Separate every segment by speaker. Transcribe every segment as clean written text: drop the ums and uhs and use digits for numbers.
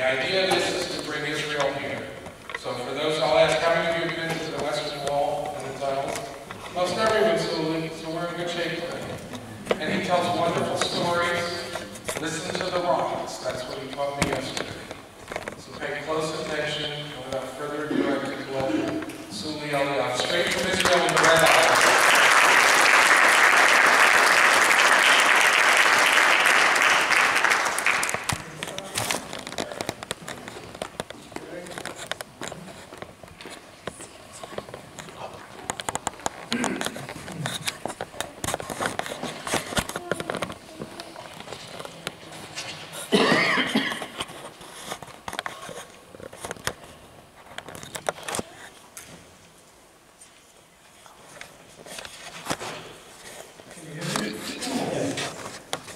Speaker 1: idea of this is to bring Israel here. So for those, I'll ask, how many of you have been to the Western Wall and the tunnels? Most everyone, Suli, so we're in good shape today. And he tells wonderful stories. Listen to the rocks. That's what he taught me yesterday. So pay close attention. And without further ado, I'd like to welcome Suli Eliav, straight from Israel in the Red Isles.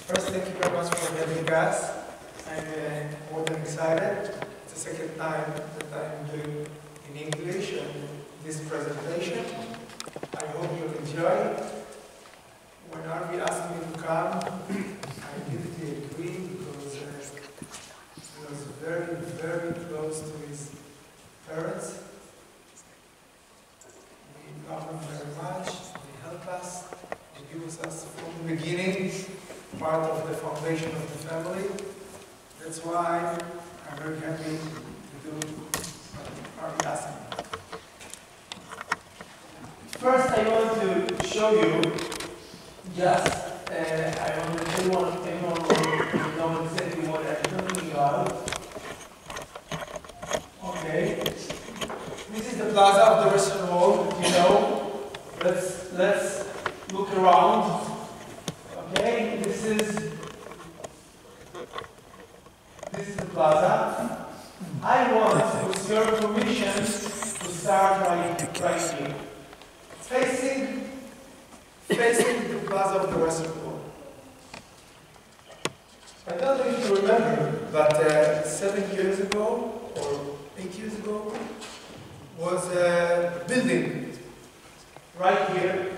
Speaker 2: First, thank you very much for having us. I'm more than excited. It's the second time that I'm doing in English this presentation. I hope you'll enjoy. When Arvi asked me to come, I immediately agreed because he was very, very close to his parents. We love them very much. They help us. They use us from the beginning. Part of the foundation of the family. That's why I'm very happy to do what you're asking. First, I want to show you just, I want to tell anyone who know exactly what I'm talking about. Okay. This is the plaza of the Western Wall, you know. Let's look around. Okay, this is the plaza. I want, with your permission, to start right here. Facing the plaza of the Western Wall. I don't know if you remember, but 7 years ago, or 8 years ago, was a building right here.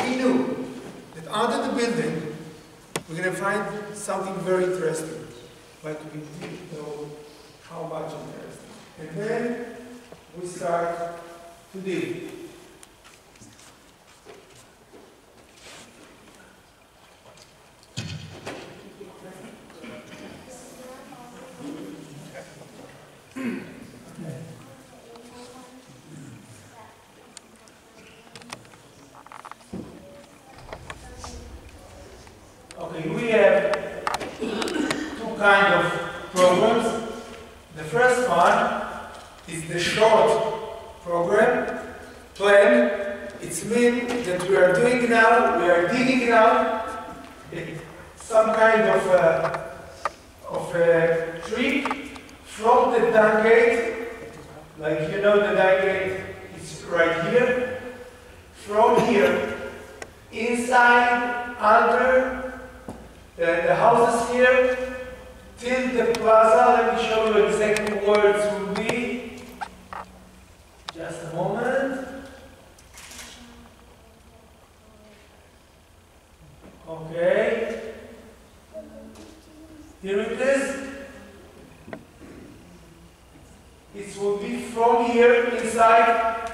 Speaker 2: We knew that under the building, we're going to find something very interesting, but we didn't know how much interesting. And then we start to dig. Okay, we have two kinds of programs. The first one is the short program, plan. It means that we are doing now, we are digging now, some kind of a tree from the dung gate, like you know the dung gate is right here, from here, inside, under, the houses here, till the plaza. Let me show you exactly where it will be. Just a moment. Okay. Here it is. It will be from here inside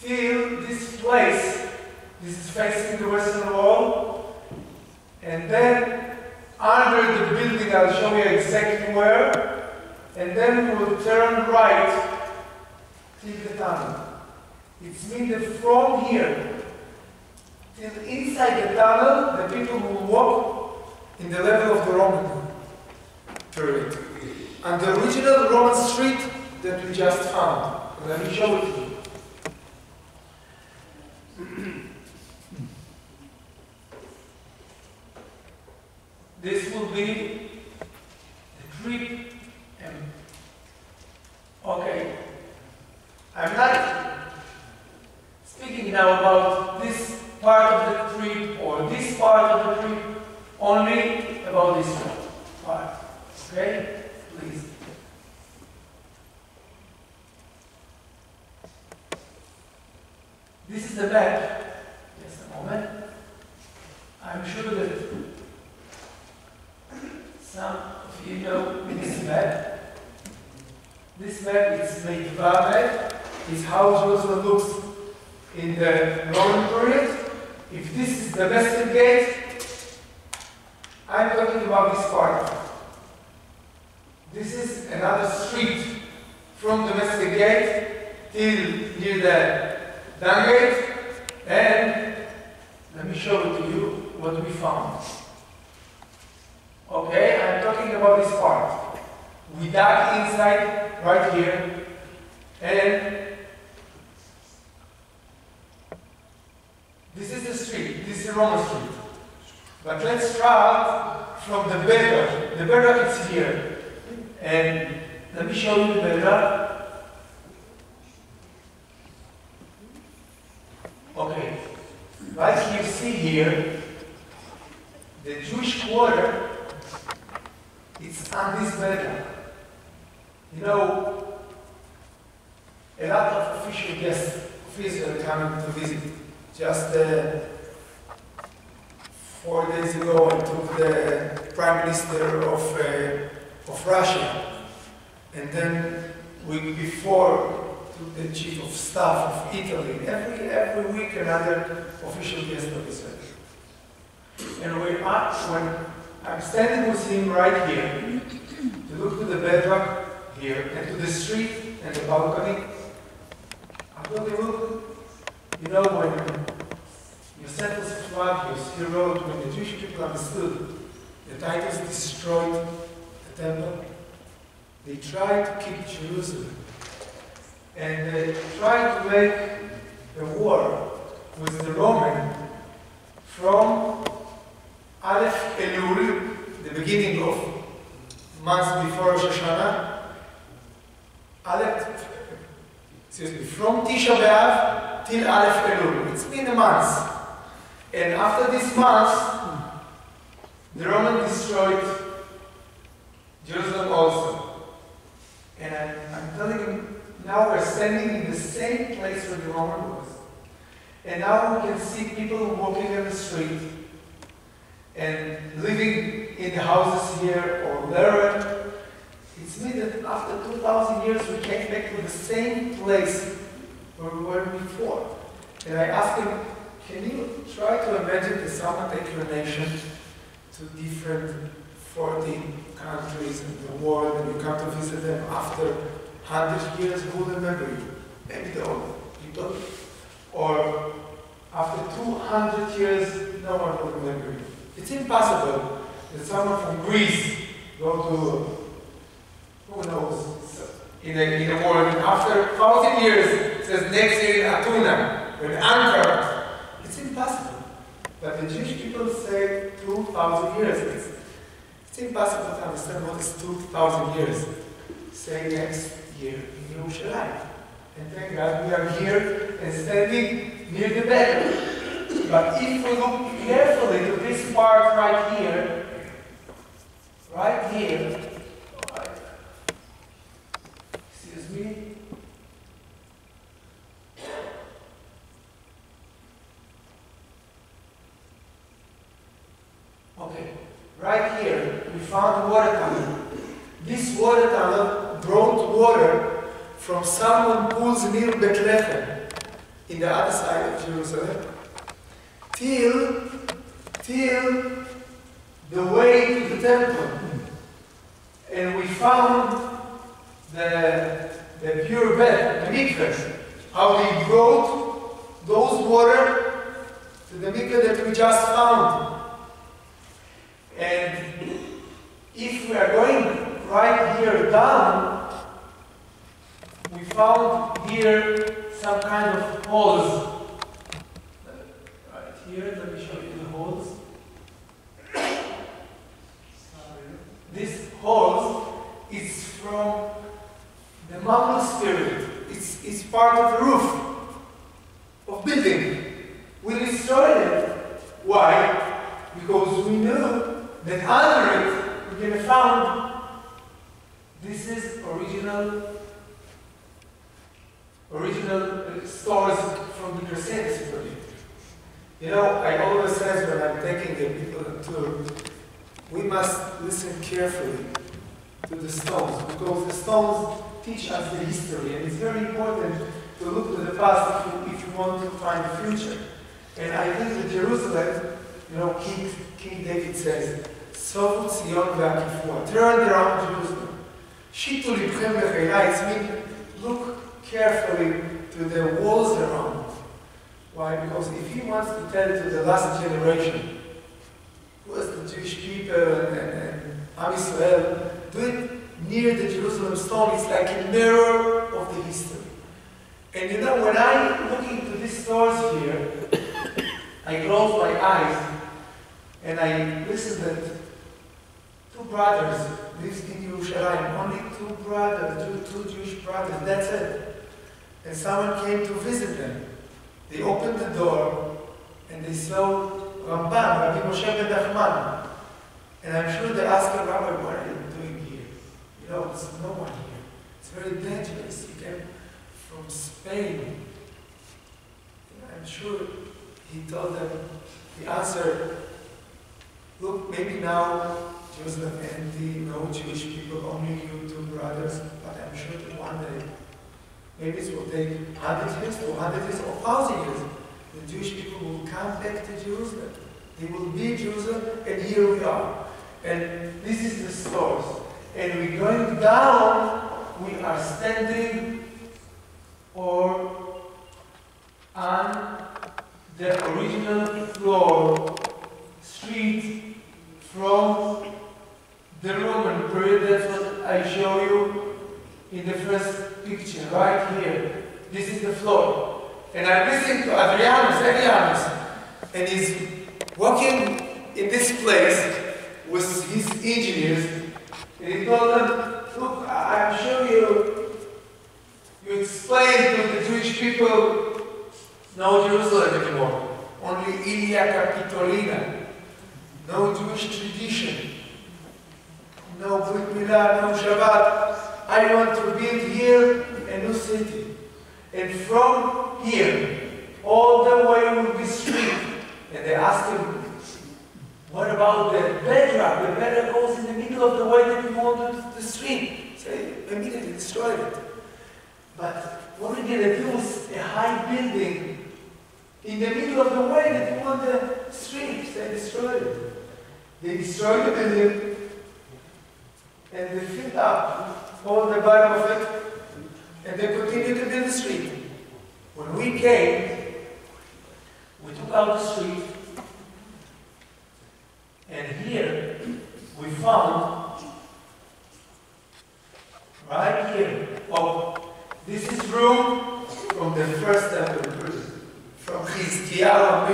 Speaker 2: till this place. This is facing the Western Wall, and then under the building I'll show you exactly where, and then we will turn right till the tunnel. It means that from here till inside the tunnel, the people will walk in the level of the Roman period, and the original Roman street that we just found. Let me show it to you. This will be the trip. Okay, I'm not speaking now about this part of the trip or this part of the trip, only about this part. Okay, please. This is the map. Just a moment. I'm sure that Some of you know this map. This map is made map. It's how Jerusalem looks in the Roman period. If this is the western gate, I'm talking about this part. This is another street from the western gate till near the Dung gate, and let me show it to you what we found. Okay, I'm talking about this part. We dug inside right here, and this is the street. This is the Roman street. But let's start from the bedrock. The bedrock is here. And let me show you the bedrock. Okay. Like you see here, the Jewish quarter is on this bedrock. You know, a lot of official guests of Israel coming to visit. Just 4 days ago, I took the Prime Minister of Russia, and then week before, took the Chief of Staff of Italy. Every week, another official guest of Israel. And when I'm standing with him right here, to look to the bedrock here, and to the street and the balcony, I thought, look, you know, when Josephus Flavius, he wrote, when the Jewish people understood the Titus destroyed the temple, they tried to keep Jerusalem. And they tried to make a war with the Roman from Aleph Elul, the beginning of months before Rosh Hashanah, from Tisha B'Av till Aleph Elul. It's been a month. And after this month, the Romans destroyed Jerusalem also. And I'm telling you, now we're standing in the same place where the Roman was. And now we can see people walking in the street and living in the houses here or there. It's mean that after 2,000 years we came back to the same place where we were before. And I asked him, can you try to imagine that someone take your nation to different 40 countries in the world and you come to visit them after 100 years, who will remember you? Maybe the old people. Or after 200 years, no one will remember you. It's impossible that someone from Greece go to, who knows, in a world, and after 1,000 years, it says next year in Atuna, in Ankara. It's impossible. But the Jewish people say 2,000 years. It's impossible to understand what is 2,000 years. Say next year in Yerushalayim. And thank God we are here and standing near the bed. But if we look carefully to this part right here, excuse me. Okay, right here we found a water tunnel. This water tunnel brought water from some pools near Bethlehem, in the other side of Jerusalem, till the way to the temple. And we found the pure bed, the mikveh, how they brought those water to the mikveh that we just found. And if we are going right here down, we found here some kind of holes. Right here, let me show you the holes. This holes is from the Mamluk period. It's part of the roof of building. We destroyed it. Why? Because we knew that under it we're going to find this is original stores from the Crusaders period. You know, I always say when I'm taking the people on tour, we must listen carefully to the stones, because the stones teach us the history, and it's very important to look to the past if you want to find the future. And I think that Jerusalem, King David says, Sovu Tzion ve'akifua, turn around Jerusalem. Shitu libchem lecheina, it means look carefully to the walls around. Why? Because if he wants to tell to the last generation, who was the Jewish people and Am Yisrael, do it near the Jerusalem stone. It's like a mirror of the history. And when I look into these stores here, I close my eyes and I listen that two brothers lived in Yerushalayim, only two brothers, two Jewish brothers, that's it. And someone came to visit them. They opened the door and they saw Ramban, Rabbi Moshe ben Nachman. And I'm sure they asked the rabbi, what are you doing here? There's no one here. It's very dangerous. He came from Spain. And I'm sure he told them, he answered, look, maybe now Jerusalem empty, no Jewish people, only you two brothers, but I'm sure that one day, maybe it will take 100 years, 200 years, or 1,000 years, the Jewish people will come back to Jerusalem. They will be in Jerusalem, and here we are. And this is the source. And we're going down, we are standing on the original floor, street from the Roman period. That's what I show you in the first picture, right here. This is the floor. And I'm listening to Eliav, and he's walking in this place with his engineers, and he told them, look, I'm sure you explain to the Jewish people, no Jerusalem anymore, only Ilia Capitolina, no Jewish tradition, no Brit Milah, no Shabbat. I want to build here a new city. And from here, all the way will be street. And they asked him, what about the bedrock? The bedrock goes in the middle of the way that you want the street. So they immediately destroyed it. But what we're going to do is a high building in the middle of the way that you want the street. So they destroyed it. They destroyed the building and they filled up all the bottom of it, and they continued to build the street. When we came, we took out the street, and here we found, right here, this is room from the first temple, from Yisrael.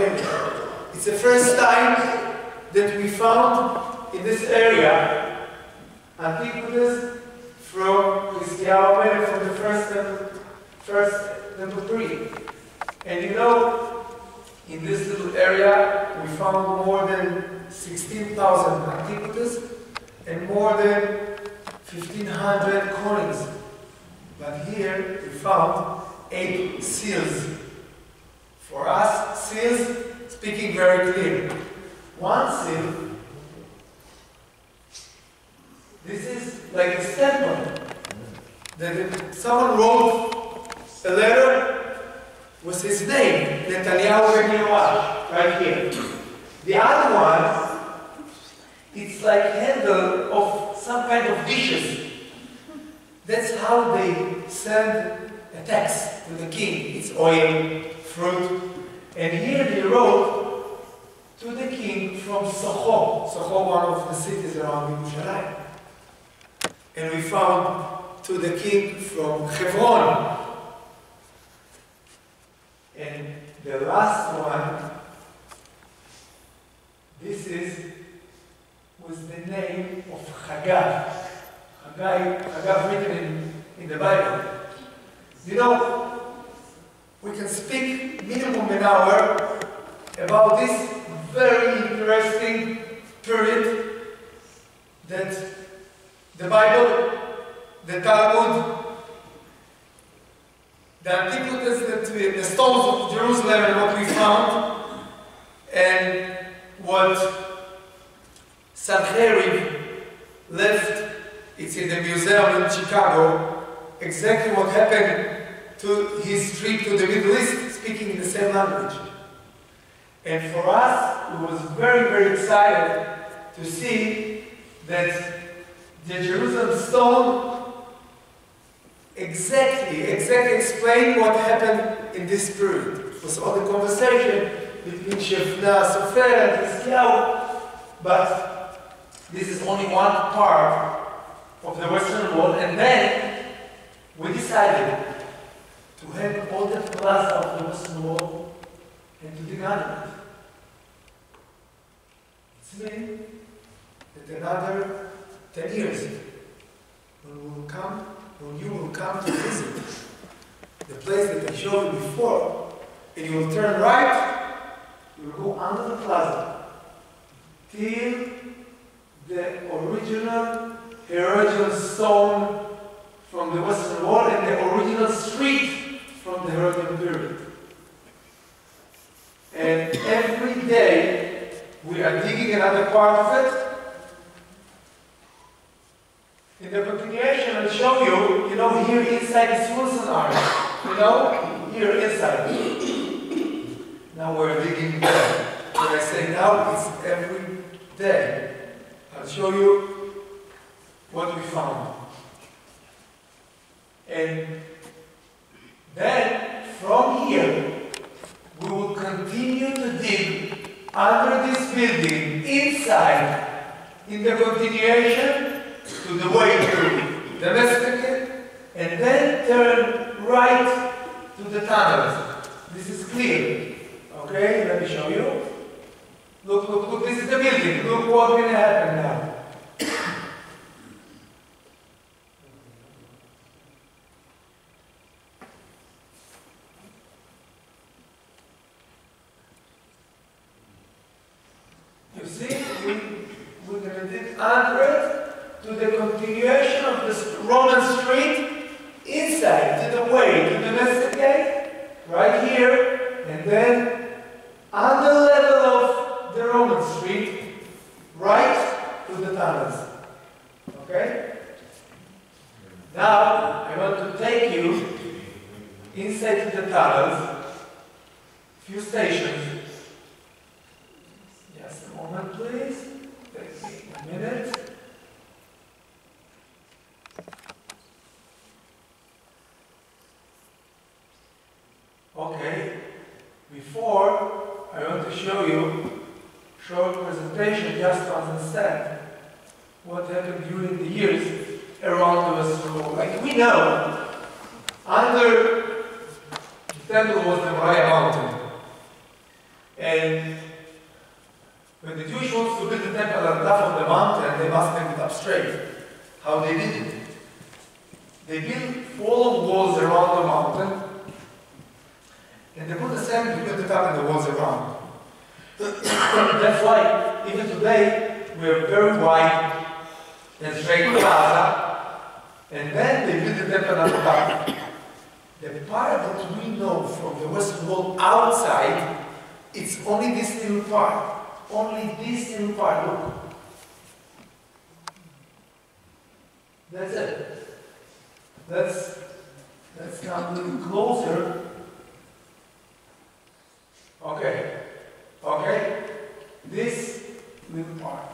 Speaker 2: It's the first time that we found in this area antiquities from Yisrael, from the first temple tree. And in this little area, we found more than 16,000 antiquities and more than 1,500 coins. But here we found 8 seals. For us, seals, speaking very clear. One seal, this is like a statement that someone wrote a letter with his name, Netanyahu ben Yoash, right here. The other one, it's like handle of some kind of dishes. That's how they send a text to the king. It's oil, fruit. And here they wrote to the king from Soho. Soho, one of the cities around Yerushalayim. And we found to the king from Hebron. And the last one, this was the name of Haggai. Haggai written in the Bible. We can speak minimum an hour about this very interesting period that the Bible, the Talmud, the antiquities, the stones of Jerusalem and what we found, and what Sancherib left, it's in the museum in Chicago, exactly what happened to his trip to the Middle East, speaking in the same language. And for us, we was very, very excited to see that the Jerusalem stone exactly explained what happened in this period. It was all the conversation between Shefna, Sofer, and Hiskiyahu, but this is only one part of the Western Wall, and then we decided to have all the plaza of the Western Wall and to dig under it. It's mean that another 10 years, when you will come to visit the place that I showed you before, and you will turn right, you will go under the plaza till the original stone from the Western Wall and the original street from the Herodian period. And every day we are digging another part of it. In the continuation, I'll show you, here inside is Wilson Arch. Here inside. Now we're digging there. When I say now, it's every day. I'll show you what we found. And then, from here, we will continue to dig under this building, inside, in the continuation, to the way to Damascus, and then turn right to the tunnels. This is clear. Okay, let me show you. Look, this is the building. Look what's going to happen now. You see, we're going to dig under it to the continuation of this Roman street, inside, to the way, to the Western Gate, right here, and then on the level of the Roman street, right to the tunnels. Okay? Now, I want to take you inside to the tunnels, few stations. Just a moment, please. Take me a minute. Okay, before I want to show you a short presentation just to understand what happened during the years around the Western Wall. Like we know, under the temple was the Moriah mountain. And when the Jewish wants to build the temple on top of the mountain, they must make it up straight. How they did it? They built 4 walls around the mountain, and they put the sand between the top and the walls around. That's why, even today, we are very wide and straight plaza, and then they built the temple on the top. The part that we know from the Western Wall outside, it's only this little part. Only this little part, look. That's it. Let's come a little closer. Okay, this little part.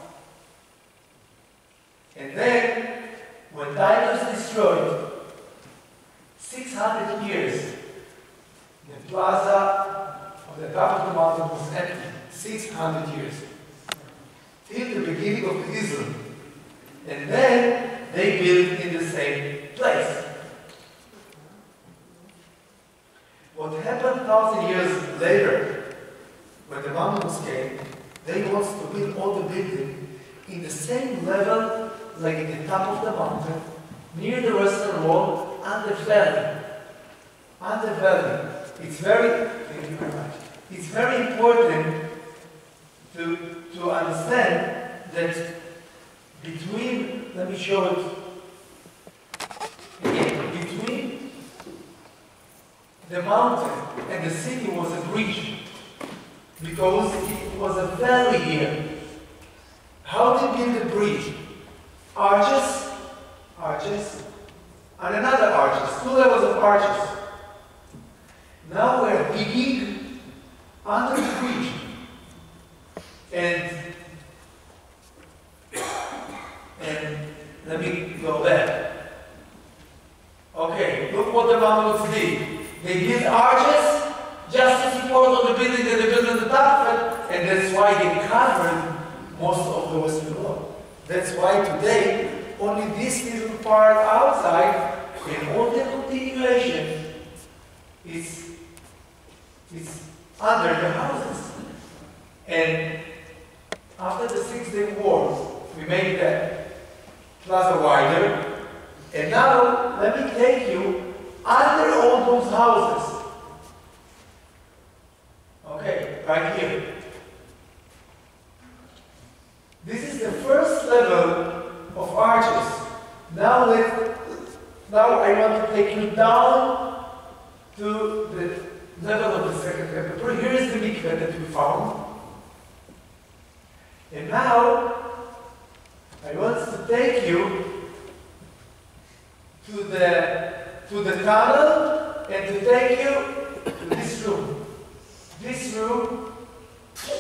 Speaker 2: And then, when Titus destroyed, 600 years, the plaza of the top of the mountain was empty. 600 years. Till the beginning of Israel. And then, they built in the same place. What happened 1,000 years later, when the Romans came, they wanted to build all the building in the same level, like at the top of the mountain, near the Western Wall, on the valley. On the valley. Thank you very much. It's very important to understand that between, let me show it again, between the mountain and the city was a bridge, because it was a valley here. how they build a bridge. Arches, and another arches, 2 levels of arches. Now we're digging under the bridge. And let me go back. Okay, look what the Mamluks did. They built arches just to support on the building that they built on the top of it, and that's why they covered most of the western wall. That's why today, only this little part outside, and all the continuation is under the houses. And after the 6-day war, we made that plaza wider. And now, let me take you under all those houses. Okay, right here. This is the first level of arches. Now I want to take you down to the level of the second level. Here is the mikveh that we found. And now I want to take you to the tunnel and to take you to this room. This room,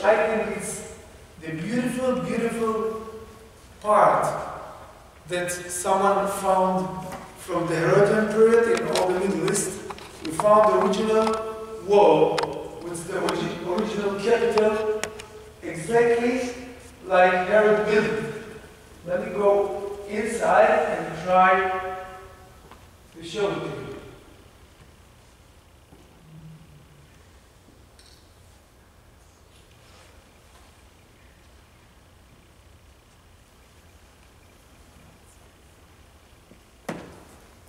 Speaker 2: I think it's the beautiful, beautiful part that someone found from the Herodian period in all the Middle East. We found the original wall with the original capital exactly like Herod built it. Let me go inside and try to show it to you.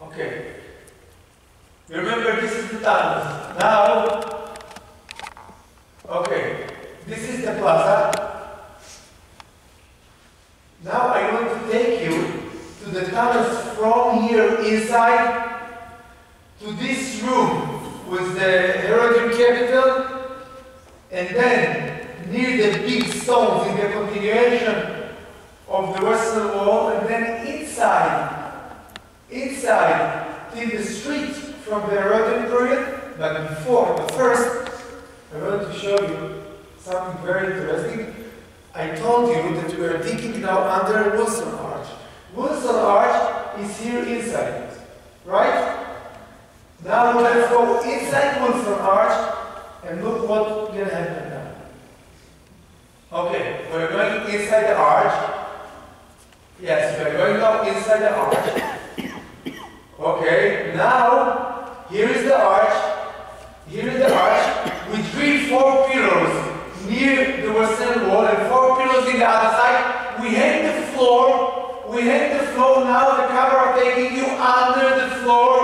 Speaker 2: Okay. Remember, this is the tunnel. Now, okay, this is the plaza. Now I want to take you to the tunnels from here inside to this room with the Herodian capital, and then near the big stones in the continuation of the western wall, and then inside till the street from the Herodian period. But first, I want to show you something very interesting. I told you that we are digging now under Wilson Arch. Wilson Arch is here inside, right? Now let's go inside Wilson Arch and look what will happen now. Okay, we're going inside the arch. Yes, we're going now inside the arch. Okay, now here is the arch. Here is the arch. We drill 4 pillars near the western wall and 4 pillars in the other side. We hang the floor. We hang the floor now. The camera taking you under the floor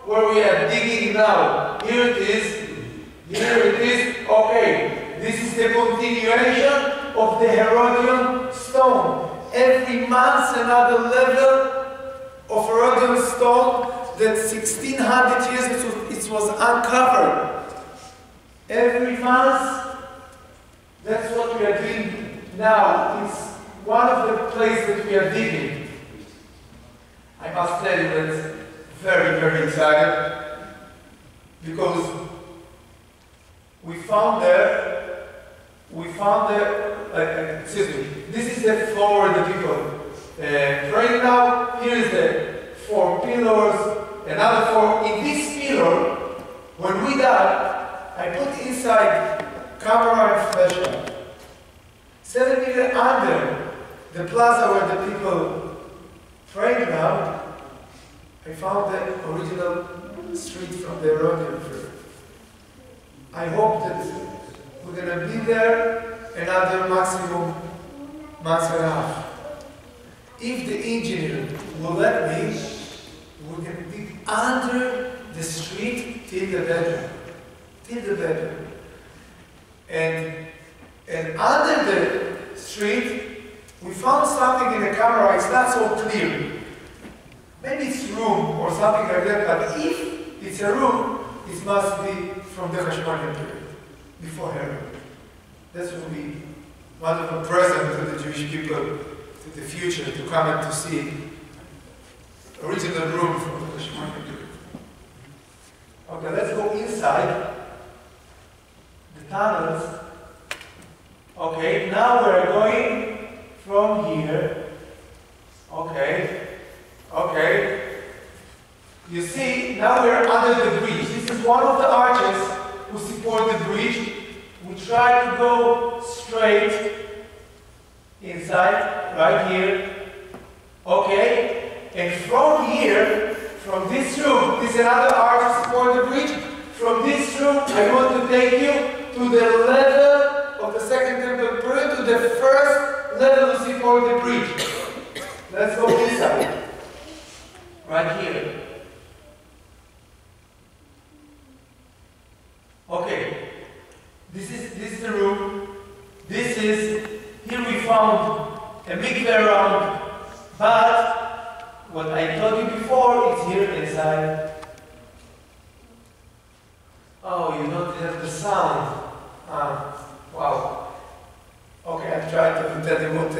Speaker 2: where we are digging now. Here it is. Here it is. Okay. This is the continuation of the Herodian stone. Every month another level of Herodian stone that 1600 years it was uncovered. Every month, that's what we are doing now. It's one of the places that we are digging. I must tell you that's very, very excited because we found there, excuse me, this is the floor where the people praying now. Here is the 4 pillars, another 4. In this pillar, when we dug, I put inside camera and flashlight. 7 meters under the plaza where the people praying now, I found the original street from the Herodian period. I hope that we're going to be there another maximum month and a half. If the engineer will let me, we're going to dig under the street till the bedroom. Till the bedroom. And under the street, we found something in the camera. It's not so clear. Maybe it's room or something like that, but if it's a room, it must be from the Hashemonian period, before Herod. That will be wonderful present to the Jewish people, to the future, to come and to see original room from the Shema. Okay, let's go inside the tunnels. Okay, now we're going from here. Okay, okay. You see, now we're under the bridge. This is one of the arches who support the bridge. We try to go straight inside, right here. Okay, and from here, from this room, this is another arch to support the bridge. From this room, I want to take you to the level of the second temple period, to the first level to support the bridge. Let's go inside. Right here. Okay. This is the room. This is, here we found a mikveh around, but what I told you before, it's here inside. Oh, you don't have the sound. Wow. Okay, I'm trying to tell you what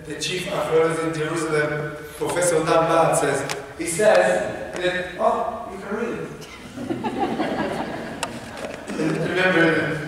Speaker 2: the chief archaeologist in Jerusalem, Professor Dan Barth, says. He says that, oh, you can read it. Remember it.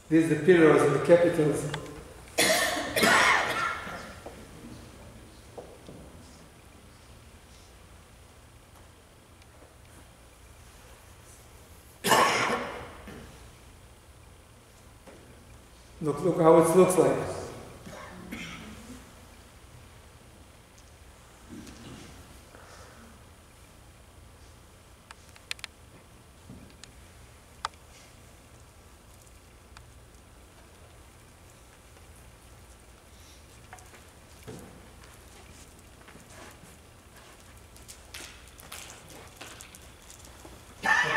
Speaker 2: These are the pillars and the capitals. Look how it looks like.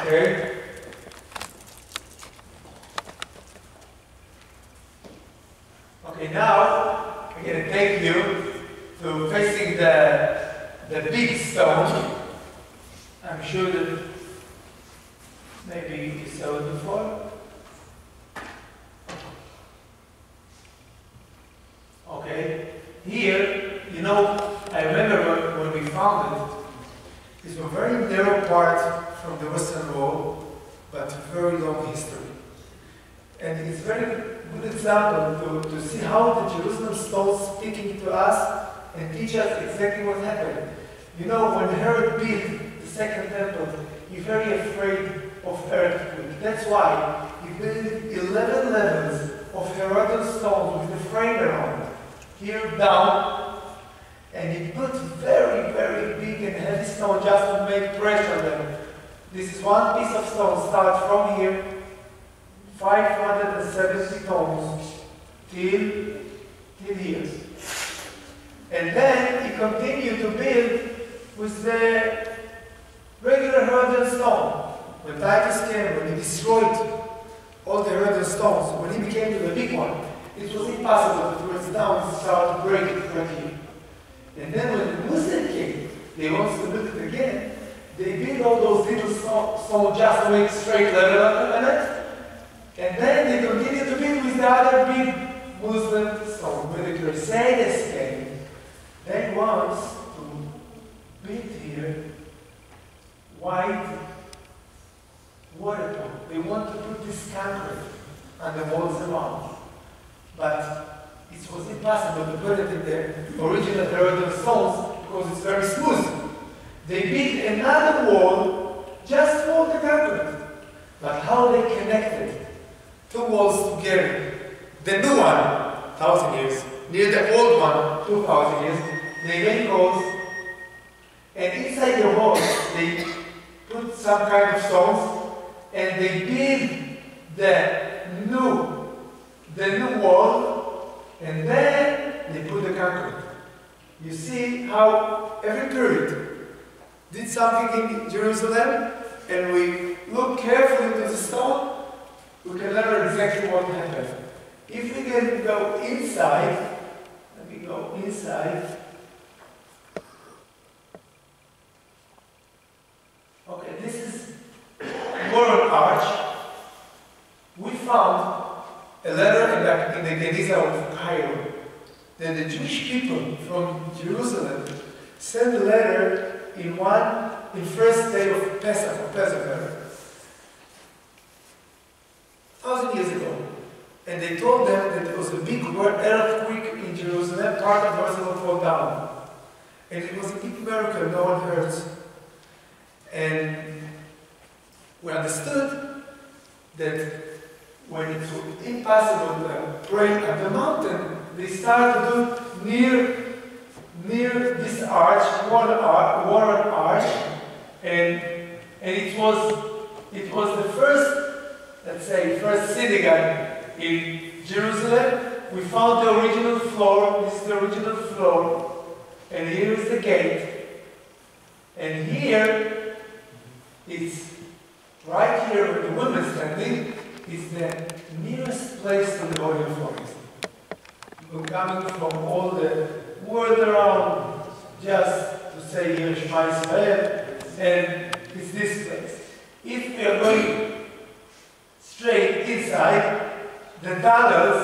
Speaker 2: Okay. Okay, now I'm going to take you to facing the big stone. I'm sure that maybe you saw it before. Okay, here, you know, I remember when we found it, it's a very narrow part from the Western Wall, but very long history. And it's a very good example to see how the Jerusalem stones speaking to us and teach us exactly what happened. You know, when Herod built the second temple, he was very afraid of earthquake. That's why he built 11 levels of Herodian stones with the frame around, here down, and he put very, very big and heavy stone just to make pressure on them. This is one piece of stone, start from here, 570 tons, till here. And then he continued to build with the regular Herodian stone. When Titus came, when he destroyed all the Herodian stones, when he became the big one, it was impossible to press down and start to break it right here. And then when the Muslim came, they wanted to build it again, they built all those little stones just to make straight level on it. And then they continued to build with the other big Muslim stone. When the Crusaders came, they want to build here white water pump. They want to put this concrete on the walls around. But it was impossible to put it in the original Herodian stones because it's very smooth. They built another wall just for the concrete. But how they connected two walls together? The new one, 1,000 years, near the old one, 2,000 years, they made holes, and inside the holes they put some kind of stones, and they build the new wall, and then they put the concrete. you see how every period did something in Jerusalem, and we look carefully to the stone, we can learn exactly what happened. If we can go inside, let me go inside. Okay, this is Moral Arch. We found a letter in the Geniza of Cairo that the Jewish people from Jerusalem sent a letter in first day of Passover, 1,000 years ago. And they told them that there was a big earthquake in Jerusalem, part of Jerusalem fell down. And it was a big miracle, no one heard. And we understood that when it was impossible to pray at the mountain, they started to do near this arch, Warren Arch, and it was the first synagogue in Jerusalem. We found the original floor. This is the original floor, and here is the gate, and here it's right here where the women standing is the nearest place to the Holy Forest. People coming from all the world around just to say here Shema Yisrael, and it's this place. If we are going straight inside the tunnels,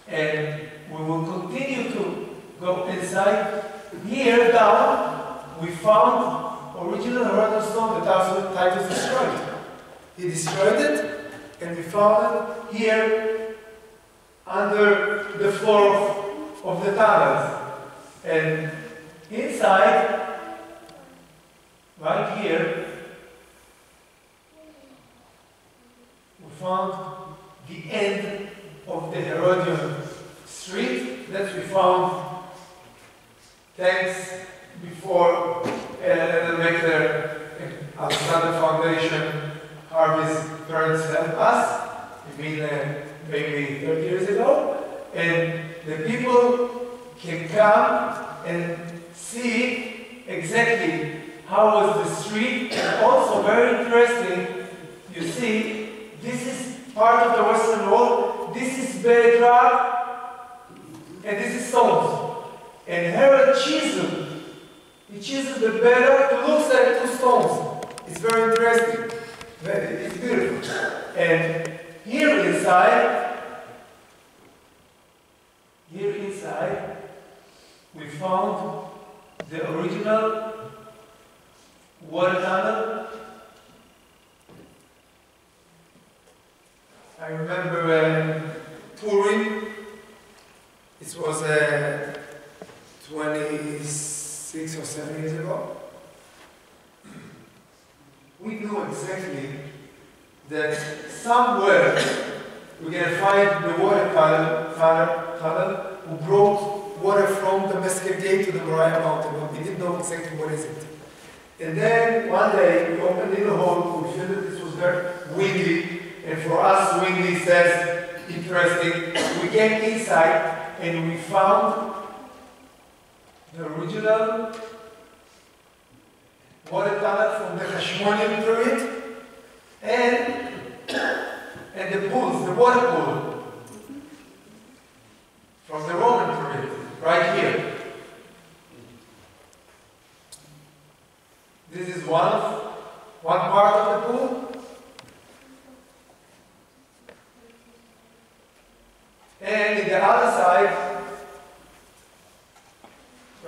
Speaker 2: and we will continue to go inside, here down we found original Herod's stone that Titus destroyed. He destroyed it, and we found it here under the floor of the tunnels. And inside, right here, we found the end of the Herodian street that we found thanks before Maker Alexander Foundation, Harvey's parents helped us, maybe 30 years ago, and the people can come and see exactly how was the street, and also very interesting, you see, this is part of the Western Wall, this is bedrock, and this is stones. And Herod chiseled. He chiseled the bedrock to look like two stones. It's very interesting. It's beautiful. And here inside, we found the original water tunnel. I remember touring. It was 26 or 7 years ago. We knew exactly that somewhere we're going to find the water tunnel who brought water from the Mesquite Gate to the Moriah Mountain, but we didn't know exactly what is it. And then one day we opened in the hole, we felt that this was very windy, and for us windy says interesting. We came inside and we found the original water tunnel from the Hashmonaean period and the pools, the water pool from the Roman period, right here. This is one part of the pool. And in the other side,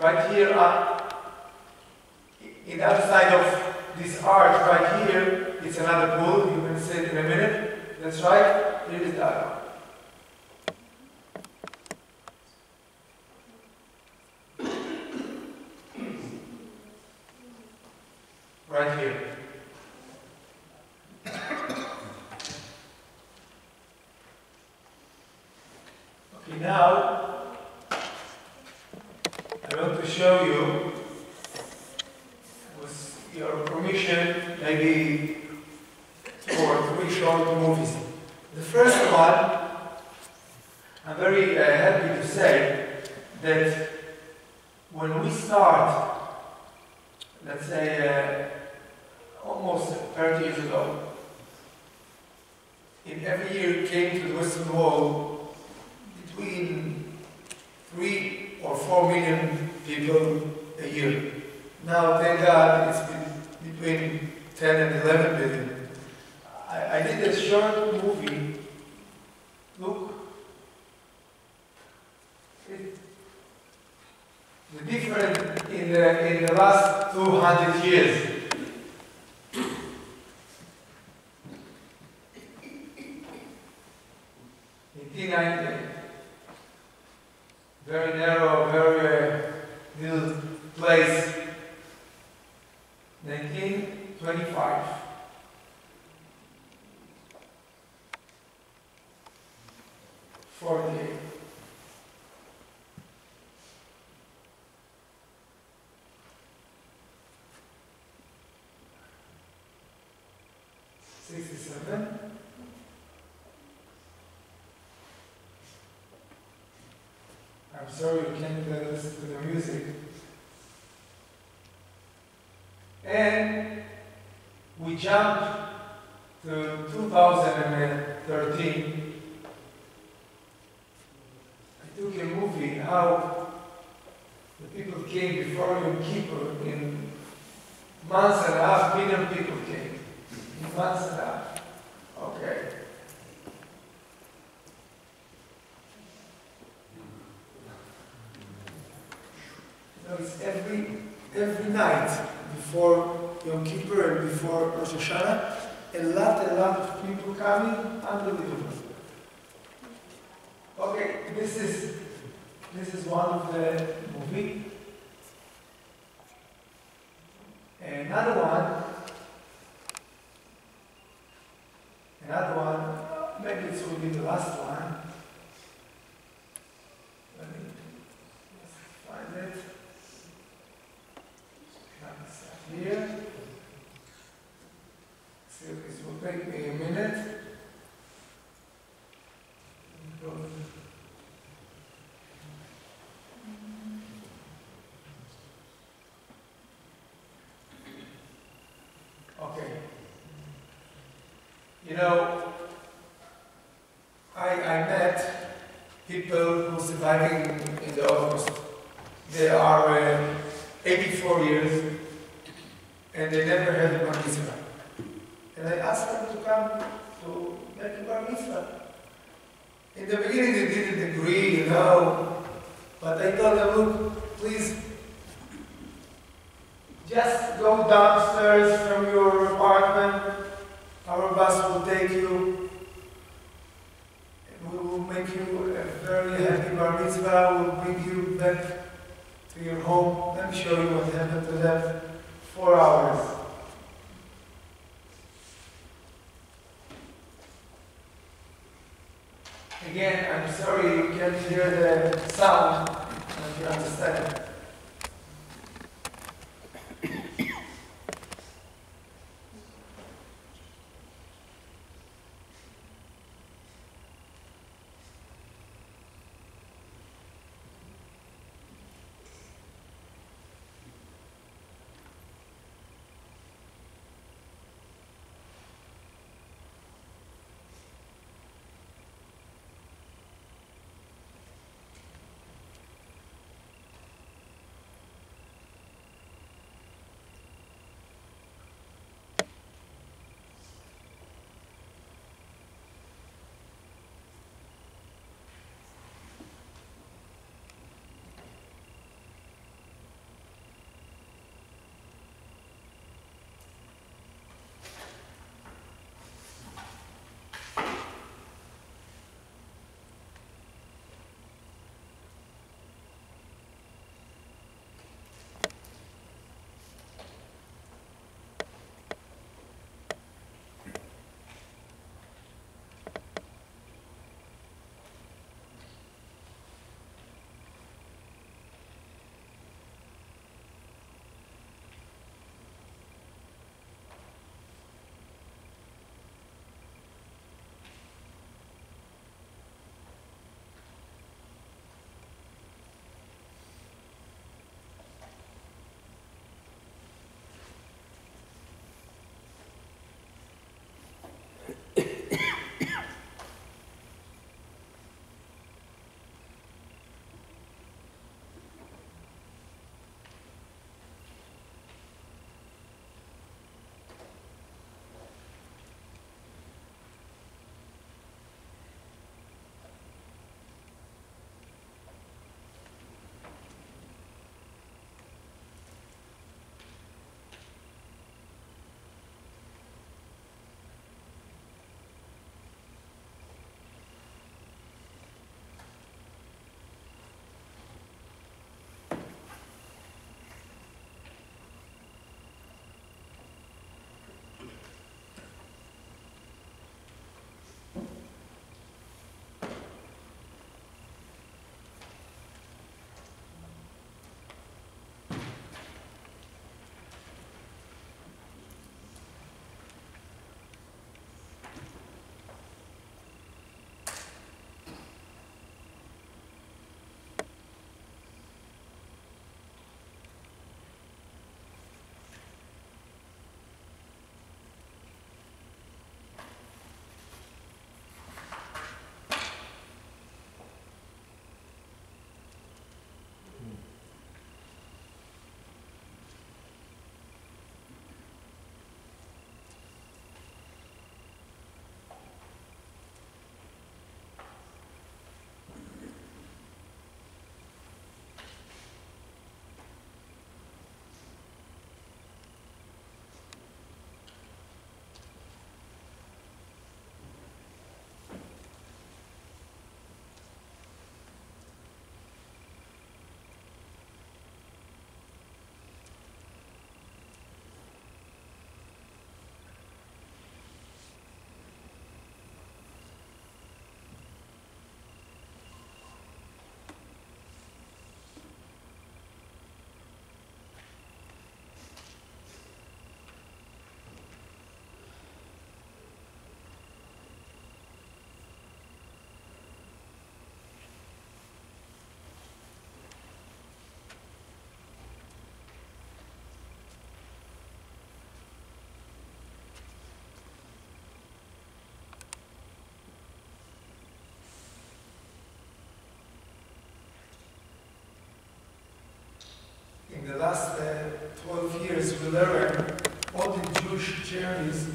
Speaker 2: right here, in the other side of this arch, right here, it's another pool. You can see it in a minute. That's right. Here is the other one. Right here. Okay, now I want to show you, with your permission, maybe 2 or 3 short movies. The first one, I'm very happy to say that when we start, let's say almost 30 years ago, in every year came to the Western Wall between 3 or 4 million people a year. Now, thank God, it's between 10 and 11 million. I did a short movie. Look, the difference in the last 200 years. 1890, very narrow, very little place. 1925, 40, 67, 'I'm sorry you can't listen to the music. And we jumped to 2013. I took a movie how the people came before Yom Kippur in months and a half, million people came. In months and a half. Okay. So it's every night before Yom Kippur and before Rosh Hashanah, a lot of people coming, unbelievable. Okay, this is one of the movie. Another one, maybe this will be the last one. Let me just find it. Here. So this will take me a minute. Okay. You know, I met people who are surviving in the Holocaust. They are 84 years and they never had a bar mitzvah. And I asked them to come to make a bar mitzvah. In the beginning they didn't agree, you know, but I told them, look, please, just go downstairs from your apartment, our bus will take you, and we will make you a very happy bar mitzvah, we'll bring you back to your home. Let me show you what happened to them. 4 hours. Again, I'm sorry you can't hear the sound, but you understand. in the last 12 years, we learned all the Jewish journeys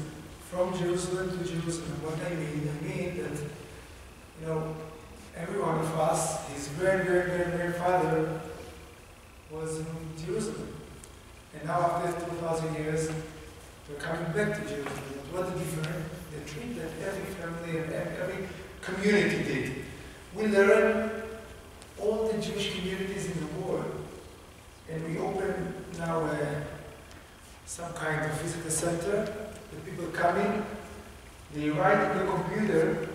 Speaker 2: from Jerusalem to Jerusalem. What I mean that, you know, every one of us, his grandfather was in Jerusalem. And now after 2,000 years, we're coming back to Jerusalem. What a different the trip that every family and every community did. We learn all the Jewish communities in the world. And we open now some kind of visitor center. The people come in, they write in the computer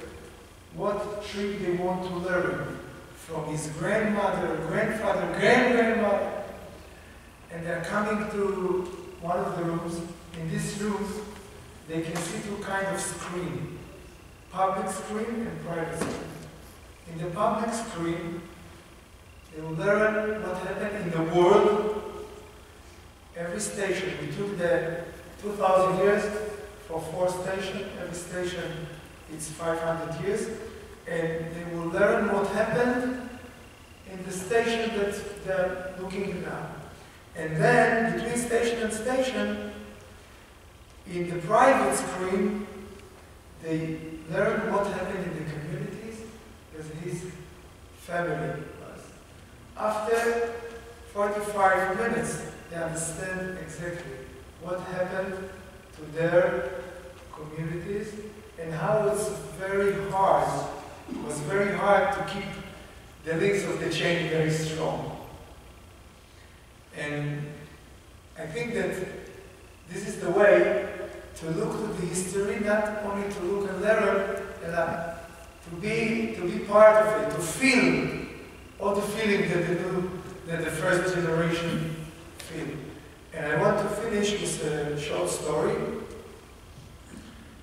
Speaker 2: what trip they want to learn from his grandmother, grandfather, grandmother. And they're coming to one of the rooms. In this room, they can see two kinds of screen, public screen and private screen. In the public screen, they will learn what happened in the world. Every station, we took the 2,000 years for 4 stations. Every station is 500 years. And they will learn what happened in the station that they're looking at now. And then, between station and station, in the private screen, they learn what happened in the communities as his family was. After 45 minutes, they understand exactly what happened to their communities and how it's very hard. It was very hard to keep the links of the chain very strong. And I think that this is the way to look to the history, not only to look and learn, but to be part of it, to feel all the feeling that the first generation feel. And I want to finish with a short story.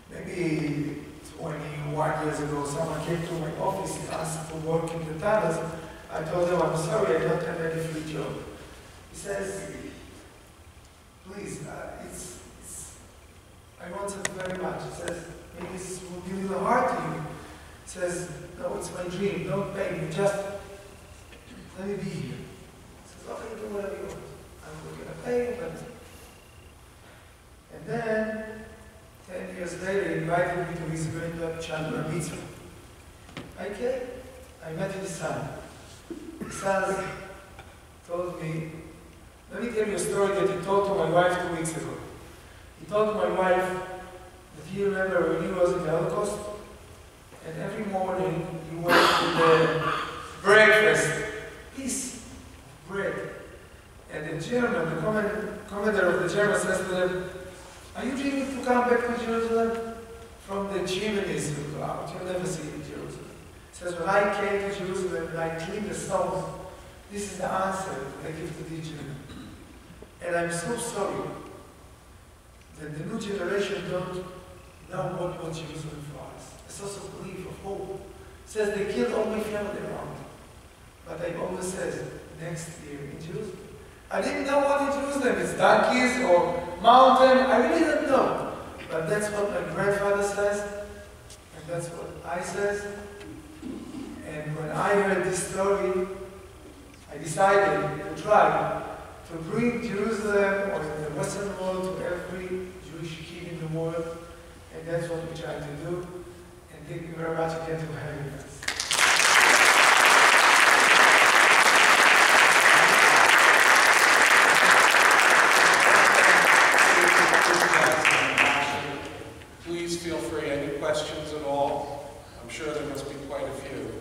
Speaker 2: Maybe 21 years ago, someone came to my office and asked to work in the tunnels. I told them, I'm sorry, I don't have any free job. He says, please, I want it very much. He says, maybe this will be a little hard to you. He says, no, it's my dream, don't pay me, just let me be here. He says, okay, do whatever you want. I'm going to pay you, but... And then, 10 years later, he invited me to his grandchild mitzvah. I came, I met his son. His son told me, let me tell you a story that he told to my wife 2 weeks ago. He told my wife that he remembered when he was in the Holocaust, and every morning he went to the breakfast, piece of bread. And the German, the commander of the German says to them, are you dreaming to come back to Jerusalem? From the chimneys you go out, you'll never see in Jerusalem. He says, when I came to Jerusalem and I cleaned the stones, this is the answer I give to the German. And I'm so sorry that the new generation don't know what was Jerusalem for us. A source of belief, of hope. It says they killed all my family around. But I always said, next year in Jerusalem. I didn't know what in Jerusalem is, donkeys or mountain, I really didn't know. But that's what my grandfather says, and that's what I says. And when I heard this story, I decided to try to bring Jerusalem or the Western world to every Jewish kid in the world, and that's what we try to do. And thank you very much again for having us.
Speaker 1: Please feel free, any questions at all? I'm sure there must be quite a few.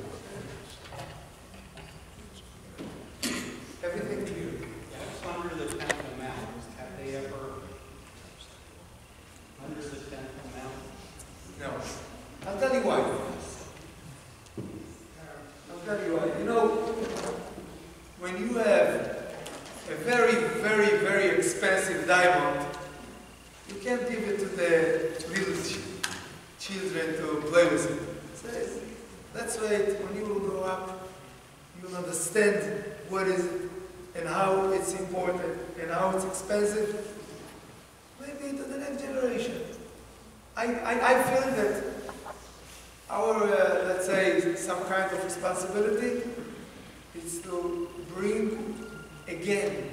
Speaker 2: Everything clear.
Speaker 3: Under the Temple Mount, have they ever, under the Temple Mount?
Speaker 2: No. I'll tell you why. I'll tell you why. You know, when you have a very, very, very expensive diamond, you can't give it to the little children to play with it. So let's wait. When you will grow up, you will understand what is it and how it's important and how it's expensive. Maybe to the next generation. I feel that our, let's say, some kind of responsibility is to bring again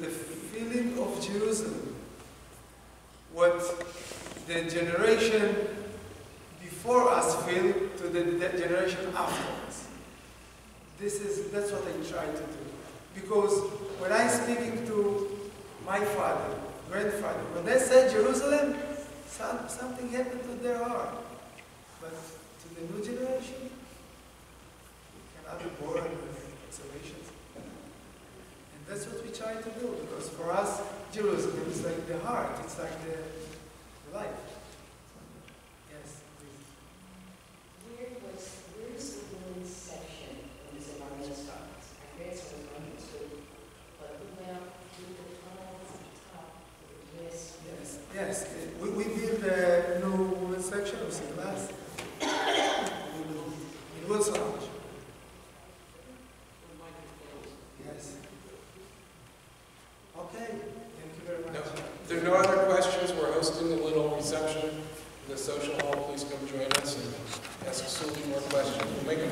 Speaker 2: the feeling of Jerusalem, what the generation before us feel to the generation afterwards. That's what I try to do. Because when I'm speaking to my father, grandfather, when they say Jerusalem, something happened to their heart. But to the new generation, it cannot be born with observations. And that's what we try to do, because for us, Jerusalem is like the heart, it's like the life. Yes, please.
Speaker 4: Where's the women's section when it's in our men's topics? I guess it was running too, but we went up to the tunnels at the top. Yes.
Speaker 2: Yes. We built a new women's section of the class. It was large. Yes. Okay. Thank you very much.
Speaker 1: No, if there are no other questions, we're hosting a little reception in the social hall. Please come join us and ask Suli more questions. We'll make a